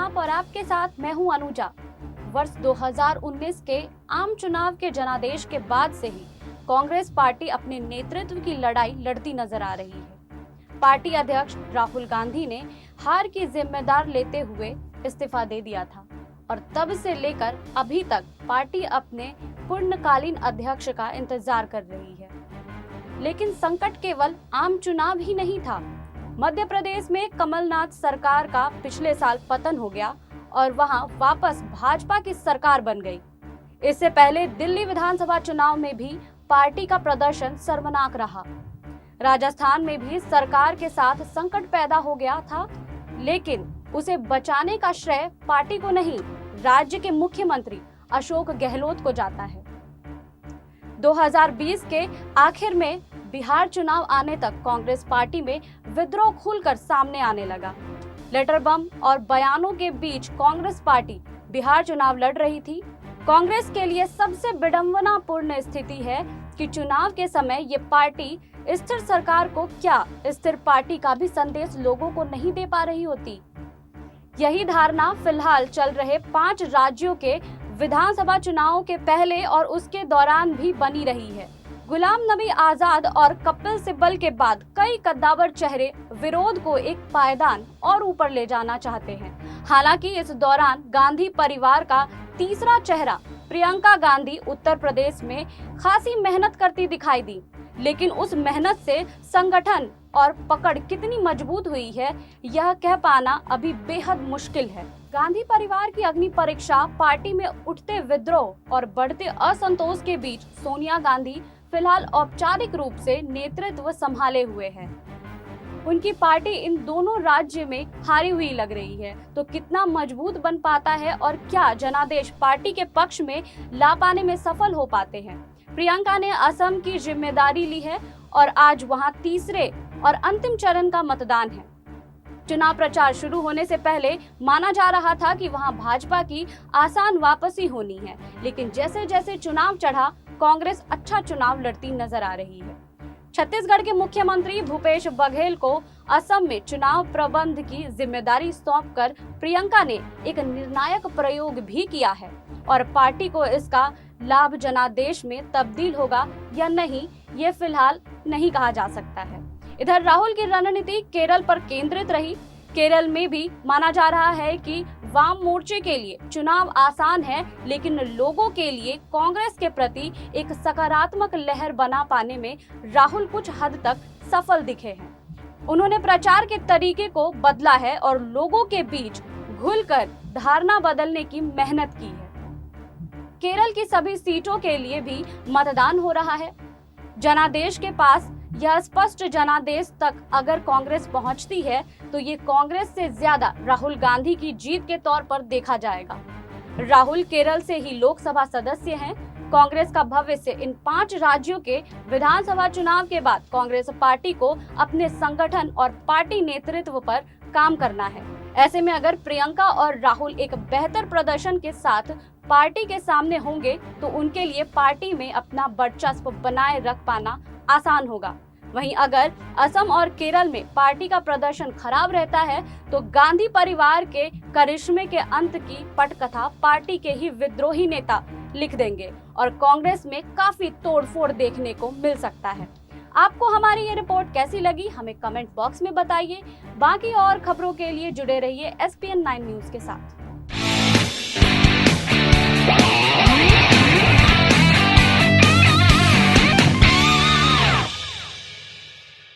आप और आपके साथ मैं हूं अनुजा। वर्ष 2019 के आम चुनाव के जनादेश के बाद से ही कांग्रेस पार्टी अपने नेतृत्व की लड़ाई लड़ती नजर आ रही है। पार्टी अध्यक्ष राहुल गांधी ने हार की जिम्मेदार लेते हुए इस्तीफा दे दिया था और तब से लेकर अभी तक पार्टी अपने पूर्णकालीन अध्यक्ष का इंतजार कर रही है। लेकिन संकट केवल आम चुनाव ही नहीं था। मध्य प्रदेश में कमलनाथ सरकार का पिछले साल पतन हो गया और वहां वापस भाजपा की सरकार बन गई। इससे पहले दिल्ली विधानसभा चुनाव में भी पार्टी का प्रदर्शन शर्मनाक रहा। राजस्थान में भी सरकार के साथ संकट पैदा हो गया था, लेकिन उसे बचाने का श्रेय पार्टी को नहीं, राज्य के मुख्यमंत्री अशोक गहलोत को जाता है। 2020 के आखिर में बिहार चुनाव आने तक कांग्रेस पार्टी में विद्रोह खुलकर सामने आने लगा। लेटर बम और बयानों के बीच कांग्रेस पार्टी बिहार चुनाव लड़ रही थी। कांग्रेस के लिए सबसे विडंबनापूर्ण स्थिति है कि चुनाव के समय ये पार्टी स्थिर सरकार को क्या स्थिर पार्टी का भी संदेश लोगों को नहीं दे पा रही होती। यही धारणा फिलहाल चल रहे 5 राज्यों के विधानसभा चुनावों के पहले और उसके दौरान भी बनी रही है। गुलाम नबी आजाद और कपिल सिब्बल के बाद कई कद्दावर चेहरे विरोध को एक पायदान और ऊपर ले जाना चाहते हैं। हालांकि इस दौरान गांधी परिवार का तीसरा चेहरा प्रियंका गांधी उत्तर प्रदेश में खासी मेहनत करती दिखाई दी, लेकिन उस मेहनत से संगठन और पकड़ कितनी मजबूत हुई है यह कह पाना अभी बेहद मुश्किल है। गांधी परिवार की अग्नि परीक्षा पार्टी में उठते विद्रोह और बढ़ते असंतोष के बीच सोनिया गांधी फिलहाल औपचारिक रूप से नेतृत्व संभाले हुए हैं। उनकी पार्टी इन दोनों राज्य में हारी हुई लग रही है, तो कितना मजबूत बन पाता है और क्या जनादेश पार्टी के पक्ष में ला पाने में सफल हो पाते हैं। प्रियंका ने असम की जिम्मेदारी ली है और आज वहां तीसरे और अंतिम चरण का मतदान है। चुनाव प्रचार शुरू होने से पहले माना जा रहा था कि वहां भाजपा की आसान वापसी होनी है, लेकिन जैसे जैसे चुनाव चढ़ा कांग्रेस अच्छा चुनाव लड़ती नजर आ रही है। छत्तीसगढ़ के मुख्यमंत्री भूपेश बघेल को असम में चुनाव प्रबंध की जिम्मेदारी सौंपकर प्रियंका ने एक निर्णायक प्रयोग भी किया है और पार्टी को इसका लाभ जनादेश में तब्दील होगा या नहीं, ये फिलहाल नहीं कहा जा सकता है। इधर राहुल की रणनीति केरल पर केंद्रित रही। केरल में भी माना जा रहा है कि वाम मोर्चे के लिए चुनाव आसान है, लेकिन लोगों के लिए कांग्रेस के प्रति एक सकारात्मक लहर बना पाने में राहुल कुछ हद तक सफल दिखे हैं। उन्होंने प्रचार के तरीके को बदला है और लोगों के बीच घुलकर धारणा बदलने की मेहनत की है। केरल की सभी सीटों के लिए भी मतदान हो रहा है। जनादेश के पास यह स्पष्ट जनादेश तक अगर कांग्रेस पहुंचती है तो ये कांग्रेस से ज्यादा राहुल गांधी की जीत के तौर पर देखा जाएगा। राहुल केरल से ही लोकसभा सदस्य हैं। कांग्रेस का भविष्य इन 5 राज्यों के विधानसभा चुनाव के बाद कांग्रेस पार्टी को अपने संगठन और पार्टी नेतृत्व पर काम करना है। ऐसे में अगर प्रियंका और राहुल एक बेहतर प्रदर्शन के साथ पार्टी के सामने होंगे तो उनके लिए पार्टी में अपना वर्चस्व बनाए रख पाना आसान होगा। वहीं अगर असम और केरल में पार्टी का प्रदर्शन खराब रहता है तो गांधी परिवार के करिश्मे के अंत की पटकथा पार्टी के ही विद्रोही नेता लिख देंगे और कांग्रेस में काफी तोड़फोड़ देखने को मिल सकता है। आपको हमारी ये रिपोर्ट कैसी लगी हमें कमेंट बॉक्स में बताइए। बाकी और खबरों के लिए जुड़े रहिए SPN9 न्यूज के साथ।